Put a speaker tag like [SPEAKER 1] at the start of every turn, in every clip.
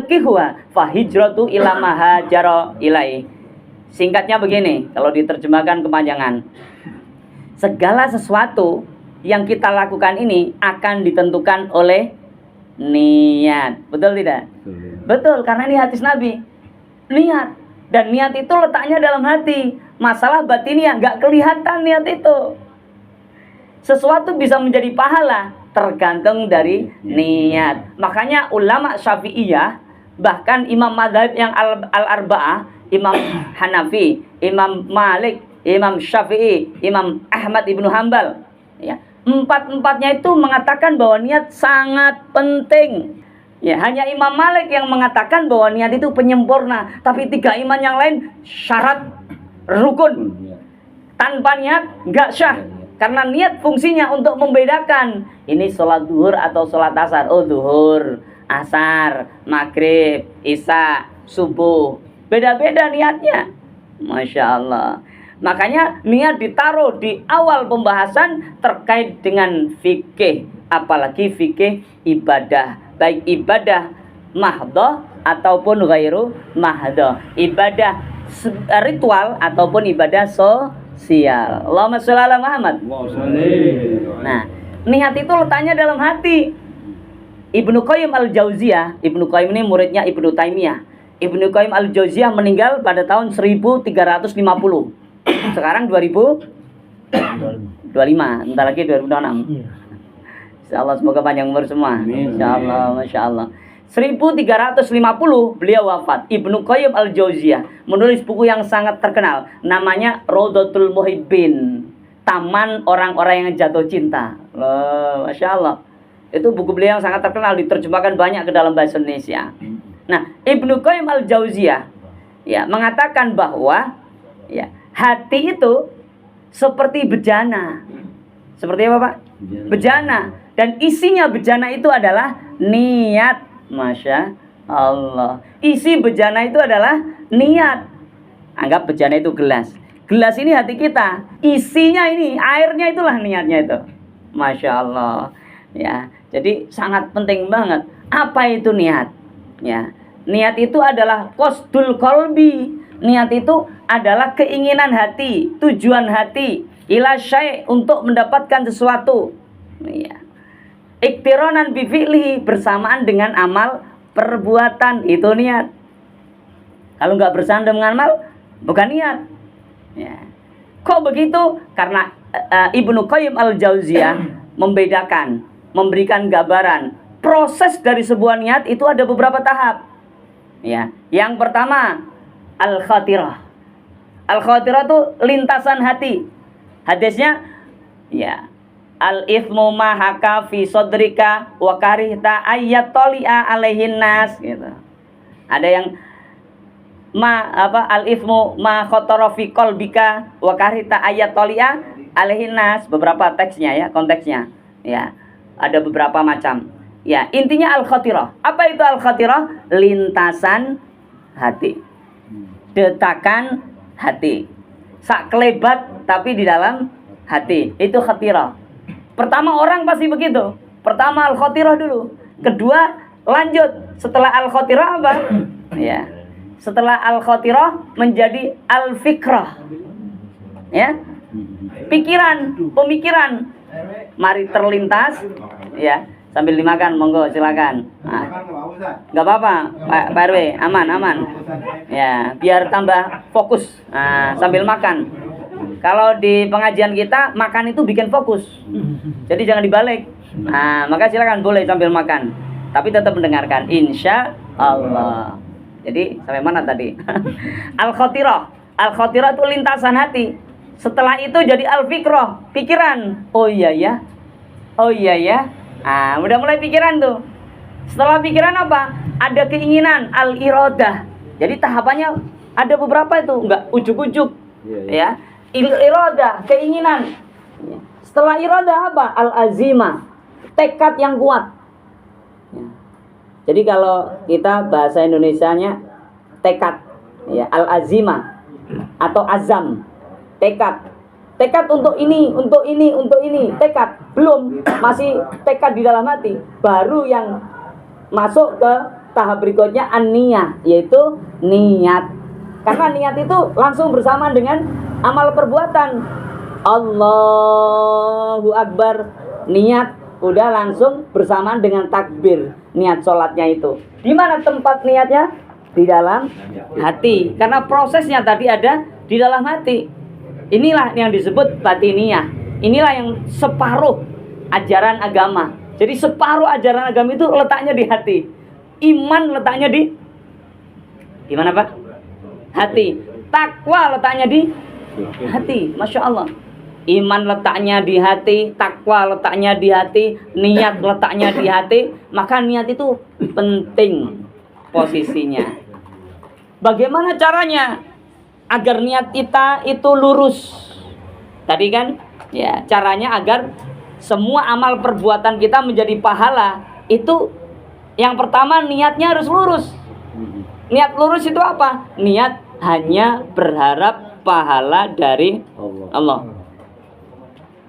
[SPEAKER 1] yankihuha fahijratu ila ma hajara ilaihi. Singkatnya begini, kalau diterjemahkan kepanjangan. Segala sesuatu yang kita lakukan ini akan ditentukan oleh niat. Betul tidak? Betul, karena ini hadis Nabi. Niat. Dan niat itu letaknya dalam hati. Masalah batinnya nggak kelihatan niat itu. Sesuatu bisa menjadi pahala tergantung dari niat. Makanya ulama Syafi'iyah, bahkan imam mazhab yang al-arba'ah, Imam Hanafi, Imam Malik, Imam Syafi'i, Imam Ahmad ibnu Hambal, ya, empat-empatnya itu mengatakan bahwa niat sangat penting. Ya, hanya Imam Malik yang mengatakan bahwa niat itu penyempurna, tapi tiga imam yang lain syarat rukun. Tanpa niat nggak syah. Karena niat fungsinya untuk membedakan ini sholat duhur atau sholat asar. Oh, duhur, asar, maghrib, isya, subuh. Beda-beda niatnya. Masya Allah. Makanya niat ditaruh di awal pembahasan terkait dengan fikih. Apalagi fikih ibadah. Baik ibadah mahdhah ataupun ghairu mahdhah. Ibadah ritual ataupun ibadah sosial. Allahumma sholli ala Muhammad. Nah, niat itu letaknya dalam hati. Ibnu Qayyim al-Jauziyah. Ibnu Qayyim ini muridnya Ibnu Taimiyah. Ibnu Qayyim al-Jauziyah meninggal pada tahun 1350. Sekarang 2025, entar lagi 2026. Insyaallah semoga panjang umur semua. Insyaallah, masyaallah. 1350 beliau wafat. Ibnu Qayyim al-Jauziyah menulis buku yang sangat terkenal, namanya Raudhatul Muhibbin, taman orang-orang yang jatuh cinta. Loh, masyaallah. Itu buku beliau yang sangat terkenal, diterjemahkan banyak ke dalam bahasa Indonesia. Nah, Ibnu Qayyim al-Jauziyah ya mengatakan bahwa ya hati itu seperti bejana. Seperti apa, Pak? Bejana. Dan isinya bejana itu adalah niat. Masya Allah. Isi bejana itu adalah niat. Anggap bejana itu gelas. Gelas ini hati kita. Isinya ini, airnya itulah niatnya itu. Masya Allah. Ya, jadi sangat penting banget. Apa itu niat? Ya, niat itu adalah qasdul qalbi. Niat itu adalah keinginan hati, tujuan hati ila syai' untuk mendapatkan sesuatu. Ya. Iktironan bi fi'lihi, bersamaan dengan amal perbuatan, itu niat. Kalau nggak bersama dengan amal, bukan niat. Ya. Kok begitu? Karena Ibnu Qayyim al-Jauziyah membedakan, memberikan gambaran. Proses dari sebuah niat itu ada beberapa tahap. Ya, yang pertama al-khatirah. Al-khatirah itu lintasan hati. Hadisnya ya, al-ithmu ma haka fi sadrika wa karihta ayyatali'a alaihin nas gitu. Ada yang al-ithmu ma khatara fi qalbika wa karihta ayyatali'a alaihin nas. Beberapa teksnya ya, konteksnya. Ya, ada beberapa macam. Ya, intinya al-khatirah. Apa itu al-khatirah? Lintasan hati. Detakan hati. Sak kelebat tapi di dalam hati. Itu khatirah. Pertama orang pasti begitu. Pertama al-khatirah dulu. Kedua lanjut. Setelah al-khatirah apa? Ya. Setelah al-khatirah menjadi al-fikrah. Ya. Pikiran, pemikiran. Mari terlintas, ya. Sambil dimakan, monggo silakan. Nah, nggak apa-apa, Pak RW, aman. Ya, biar tambah fokus. Nah, sambil makan. Kalau di pengajian kita makan itu bikin fokus. Jadi jangan dibalik. Nah, maka silakan boleh sambil makan. Tapi tetap mendengarkan. Insya Allah. Jadi sampai mana tadi? Al-khatirah. Al-khatirah itu lintasan hati. Setelah itu jadi al-fikrah, pikiran. Oh iya ya. Ah, udah mulai pikiran tuh. Setelah pikiran apa? Ada keinginan, al-iradah. Jadi tahapannya ada beberapa itu, enggak ujuk-ujuk. Ya. Iradah, keinginan. Setelah iradah apa? Al-azimah, tekad yang kuat. Ya. Jadi kalau kita bahasa Indonesianya tekad, ya, al-azimah atau azam, tekad. Tekad untuk ini, tekad. Belum, masih tekad di dalam hati. Baru yang masuk ke tahap berikutnya an-niyah, yaitu niat. Karena niat itu langsung bersamaan dengan amal perbuatan. Allahu Akbar, niat udah langsung bersamaan dengan takbir. Niat sholatnya itu. Di mana tempat niatnya? Di dalam hati. Karena prosesnya tadi ada di dalam hati. Inilah yang disebut batiniyah. Inilah yang separuh ajaran agama. Jadi separuh ajaran agama itu letaknya di hati. Iman letaknya di mana Pak? Hati. Takwa letaknya di hati. Masya Allah. Iman letaknya di hati, takwa letaknya di hati, niat letaknya di hati. Maka niat itu penting posisinya. Bagaimana caranya agar niat kita itu lurus? Tadi kan ya, caranya agar semua amal perbuatan kita menjadi pahala. Itu yang pertama, niatnya harus lurus. Niat lurus itu apa? Niat hanya berharap pahala dari Allah.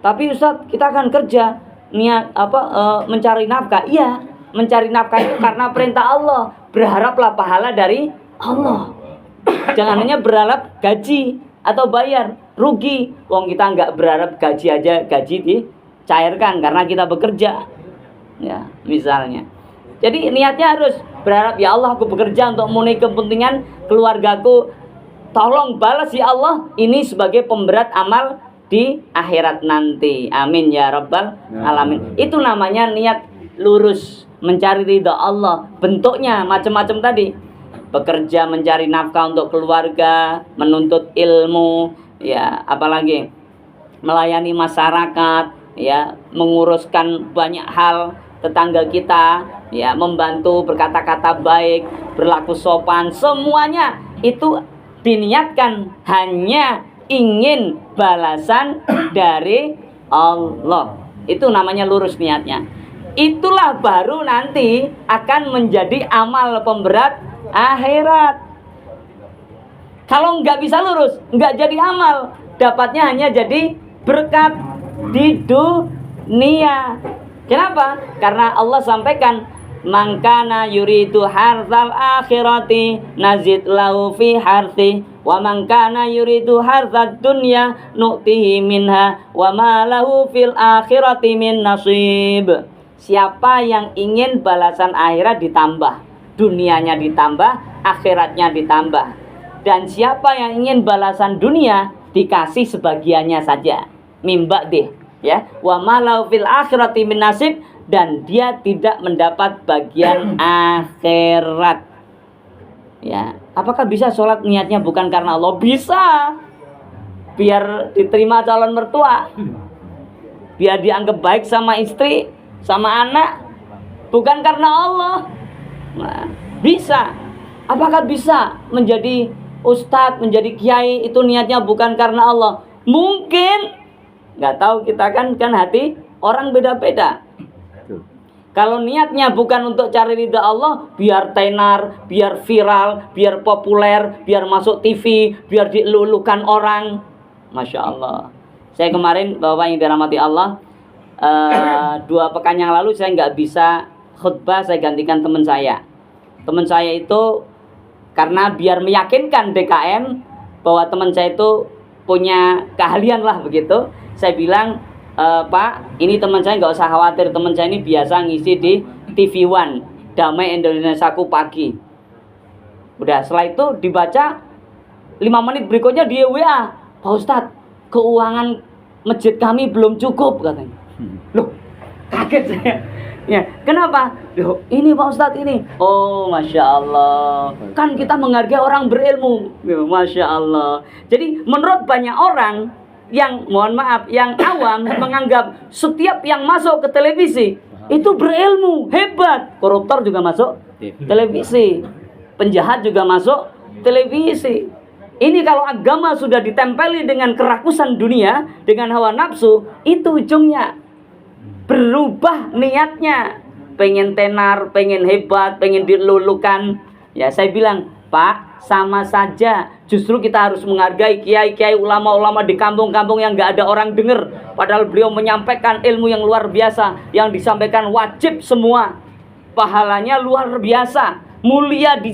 [SPEAKER 1] Tapi Ustaz, kita akan kerja, niat mencari nafkah. Iya, mencari nafkah itu karena perintah Allah. Berharaplah pahala dari Allah. Jangan hanya berharap gaji atau bayar, rugi. Wong kita nggak berharap gaji aja, gaji dicairkan karena kita bekerja. Ya, misalnya. Jadi niatnya harus berharap, ya Allah, aku bekerja untuk memenuhi kepentingan keluargaku. Tolong balas ya Allah ini sebagai pemberat amal di akhirat nanti. Amin ya rabbal alamin. Itu namanya niat lurus, mencari ridha Allah. Bentuknya macam-macam tadi. Bekerja mencari nafkah untuk keluarga, menuntut ilmu, ya, apalagi melayani masyarakat, ya, menguruskan banyak hal tetangga kita, ya, membantu, berkata-kata baik, berlaku sopan, semuanya itu diniatkan hanya ingin balasan dari Allah. Itu namanya lurus niatnya. Itulah baru nanti akan menjadi amal pemberat akhirat. Kalau nggak bisa lurus, nggak jadi amal, dapatnya hanya jadi berkat di dunia. Kenapa? Karena Allah sampaikan, man kana yuridu hartsal akhirati nazid lahu fi harthi wa man kana yuridu hartsad dunya nu'tihi minha wa ma lahu fil akhirati min nasib. Siapa yang ingin balasan akhirat ditambah, dunianya ditambah, akhiratnya ditambah. Dan siapa yang ingin balasan dunia dikasih sebagiannya saja, mimba deh, ya. Wa malau fil akhirati min nasib, dan dia tidak mendapat bagian akhirat. Ya, apakah bisa sholat niatnya bukan karena Allah? Bisa. Biar diterima calon mertua, biar dianggap baik sama istri, sama anak, bukan karena Allah. Nah, bisa. Apakah bisa menjadi ustadz, menjadi kiai itu niatnya bukan karena Allah? Mungkin. Nggak tahu, kita kan hati orang beda-beda. Kalau niatnya bukan untuk cari ridha Allah, biar tenar, biar viral, biar populer, biar masuk TV, biar dilulukan orang. Masya Allah. Saya kemarin, Bapak yang dirahmati Allah, 2 pekan yang lalu saya nggak bisa khutbah, saya gantikan teman saya. Teman saya itu karena biar meyakinkan DKM bahwa teman saya itu punya keahlian lah begitu, saya bilang, Pak, ini teman saya nggak usah khawatir, teman saya ini biasa ngisi di TV One, Damai Indonesiaku Pagi. Udah, setelah itu dibaca 5 menit berikutnya dia WA, Pak Ustadz, keuangan masjid kami belum cukup katanya. Loh, kaget saya. Ya, kenapa? Loh, ini Pak Ustadz ini. Oh, Masya Allah. Kan kita menghargai orang berilmu. Masya Allah. Jadi menurut banyak orang yang, mohon maaf, yang awam menganggap setiap yang masuk ke televisi itu berilmu, hebat. Koruptor juga masuk televisi. Penjahat juga masuk televisi. Ini kalau agama sudah ditempeli dengan kerakusan dunia, dengan hawa nafsu, itu ujungnya berubah niatnya, pengen tenar, pengen hebat, pengen dilulukan. Ya, saya bilang, Pak, sama saja. Justru kita harus menghargai kiai-kiai, ulama-ulama di kampung-kampung yang nggak ada orang dengar. Padahal beliau menyampaikan ilmu yang luar biasa, yang disampaikan wajib semua. Pahalanya luar biasa. mulia di